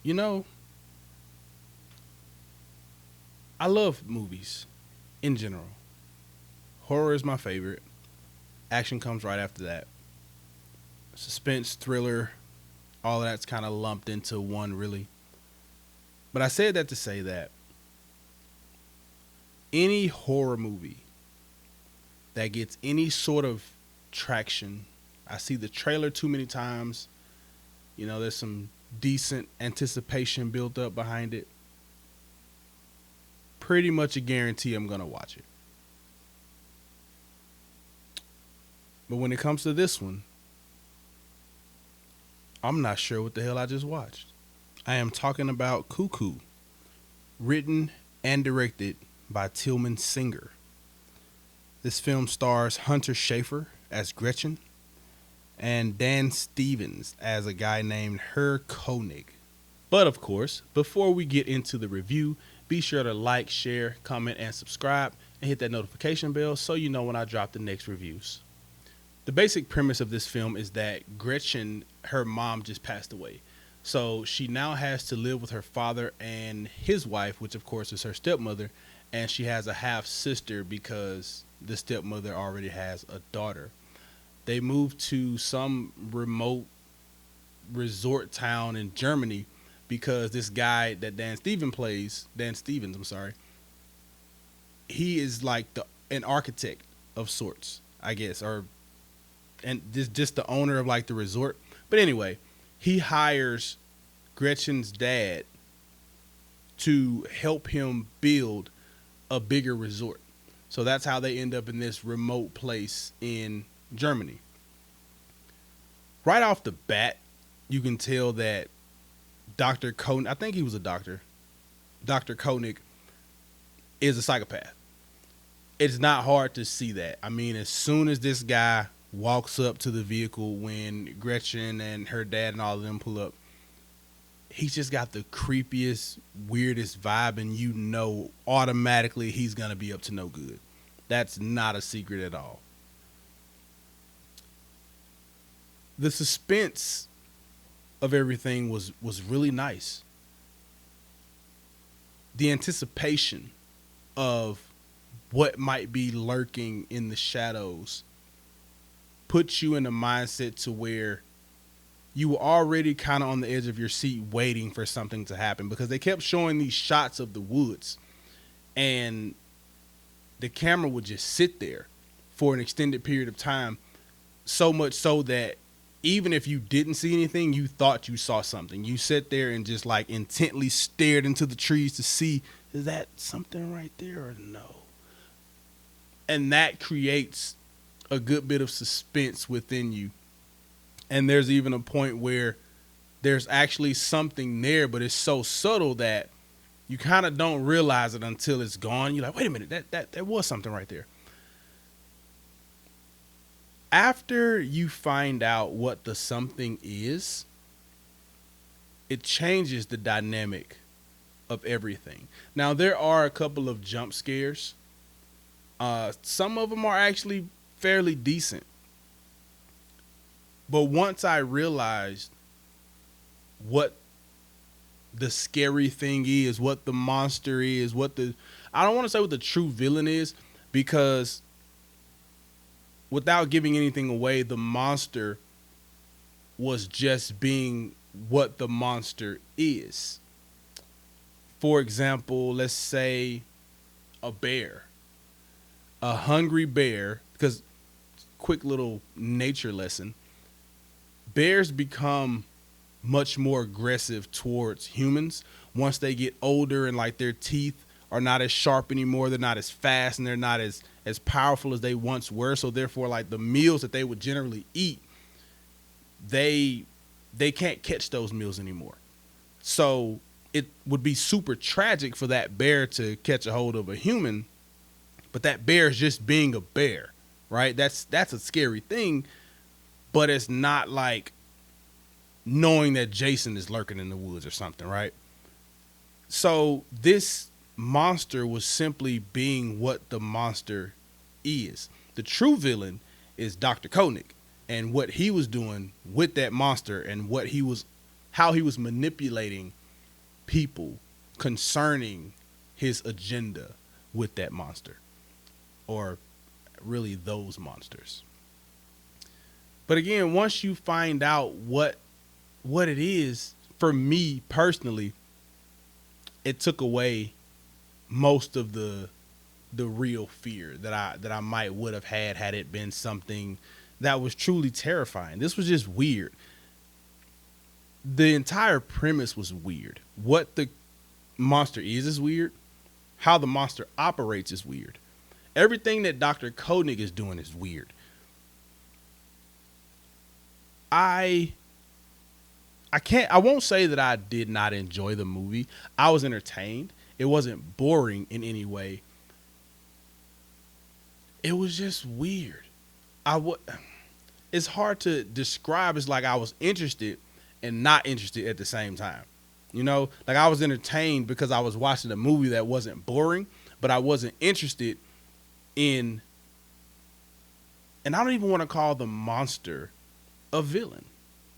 You know, I love movies in general. Horror is my favorite. Action comes right after that. Suspense, thriller, all of that's kind of lumped into one, really. But I said that to say that any horror movie that gets any sort of traction, I see the trailer too many times. There's some decent anticipation built up behind it. Pretty much a guarantee I'm going to watch it. But when it comes to this one, I'm not sure what the hell I just watched. I am talking about Cuckoo, written and directed by Tillman Singer. This film stars Hunter Schafer as Gretchen and Dan Stevens as a guy named König. But of course, before we get into the review, be sure to like, share, comment, and subscribe, and hit that notification bell so you know when I drop the next reviews. The basic premise of this film is that Gretchen, her mom, just passed away. So she now has to live with her father and his wife, which of course is her stepmother, and she has a half sister because the stepmother already has a daughter. They moved to some remote resort town in Germany because this guy that Dan Stevens, I'm sorry, he is like an architect of sorts, I guess, and just the owner of like the resort. But anyway, he hires Gretchen's dad to help him build a bigger resort. So that's how they end up in this remote place in Germany. Right off the bat, you can tell that Dr. Koenig, I think he was a doctor, Dr. Koenig is a psychopath. It's not hard to see that. I mean, as soon as this guy walks up to the vehicle when Gretchen and her dad and all of them pull up, he's just got the creepiest, weirdest vibe, and automatically he's going to be up to no good. That's not a secret at all. The suspense of everything was really nice. The anticipation of what might be lurking in the shadows puts you in a mindset to where you were already kind of on the edge of your seat waiting for something to happen, because they kept showing these shots of the woods and the camera would just sit there for an extended period of time, so much so that even if you didn't see anything, you thought you saw something. You sit there and just like intently stared into the trees to see, is that something right there or no? And that creates a good bit of suspense within you. And there's even a point where there's actually something there, but it's so subtle that you kind of don't realize it until it's gone. You're like, wait a minute, that there was something right there. After you find out what the something is, it changes the dynamic of everything. Now, there are a couple of jump scares. Some of them are actually fairly decent. But once I realized what the scary thing is, what the monster is, I don't want to say what the true villain is, because without giving anything away, the monster was just being what the monster is. For example, let's say a bear. A hungry bear, because quick little nature lesson, bears become much more aggressive towards humans once they get older and like their teeth are not as sharp anymore. They're not as fast and they're not as powerful as they once were. So therefore, like the meals that they would generally eat, they can't catch those meals anymore. So it would be super tragic for that bear to catch a hold of a human, but that bear is just being a bear, right? That's a scary thing, but it's not like knowing that Jason is lurking in the woods or something, right? So this monster was simply being what the monster is. The true villain is Dr. Koenig and what he was doing with that monster and how he was manipulating people concerning his agenda with that monster, or really those monsters. But again, once you find out what it is, for me personally, it took away most of the real fear that I might would have had it been something that was truly terrifying. This was just weird. The entire premise was weird. What the monster is weird. How the monster operates is weird. Everything that Dr. König is doing is weird. I won't say that I did not enjoy the movie. I was entertained. It wasn't boring in any way. It was just weird. It's hard to describe. It's like I was interested and not interested at the same time. You know, like I was entertained because I was watching a movie that wasn't boring, but I wasn't interested in, and I don't even want to call the monster a villain,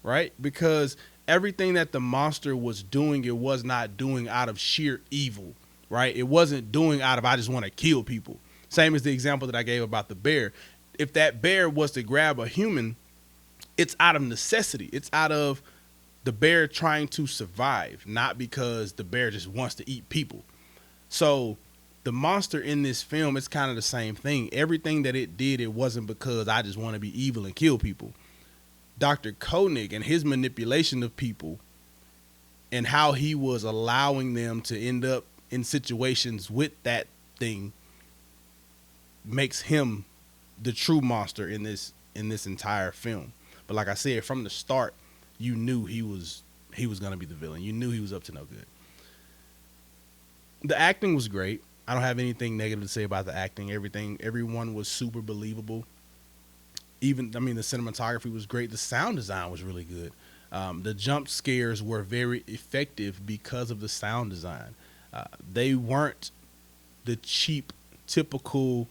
right? Because everything that the monster was doing, it was not doing out of sheer evil, right? It wasn't doing out of, I just want to kill people. Same as the example that I gave about the bear. If that bear was to grab a human, it's out of necessity. It's out of the bear trying to survive, not because the bear just wants to eat people. So the monster in this film, it's kind of the same thing. Everything that it did, it wasn't because I just want to be evil and kill people. Dr. König and his manipulation of people and how he was allowing them to end up in situations with that thing makes him the true monster in this entire film. But like I said, from the start, you knew he was going to be the villain. You knew he was up to no good. The acting was great. I don't have anything negative to say about the acting. Everyone was super believable. The cinematography was great. The sound design was really good. The jump scares were very effective because of the sound design. They weren't the cheap, typical,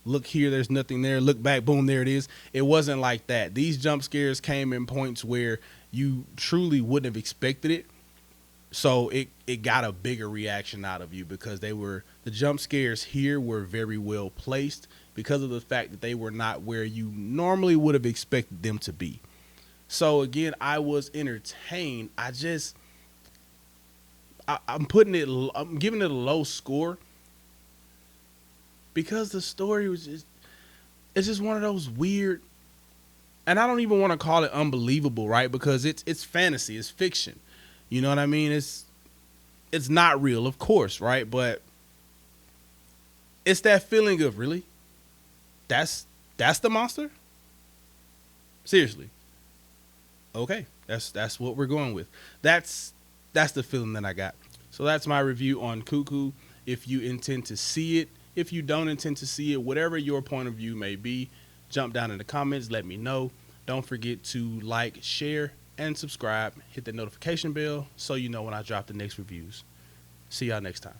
look here, there's nothing there, look back, boom, there it is. It wasn't like that. These jump scares came in points where you truly wouldn't have expected it. So it got a bigger reaction out of you because the jump scares here were very well placed because of the fact that they were not where you normally would have expected them to be. So again, I was entertained. I'm giving it a low score because the story was it's just one of those weird, and I don't even want to call it unbelievable, right? Because it's fantasy, it's fiction. You know what I mean? It's not real, of course, right? But it's that feeling of, really? That's the monster? Seriously. Okay. That's what we're going with. That's the feeling that I got. So that's my review on Cuckoo. If you intend to see it, if you don't intend to see it, whatever your point of view may be, jump down in the comments, let me know. Don't forget to like, share, and subscribe. Hit the notification bell so you know when I drop the next reviews. See y'all next time.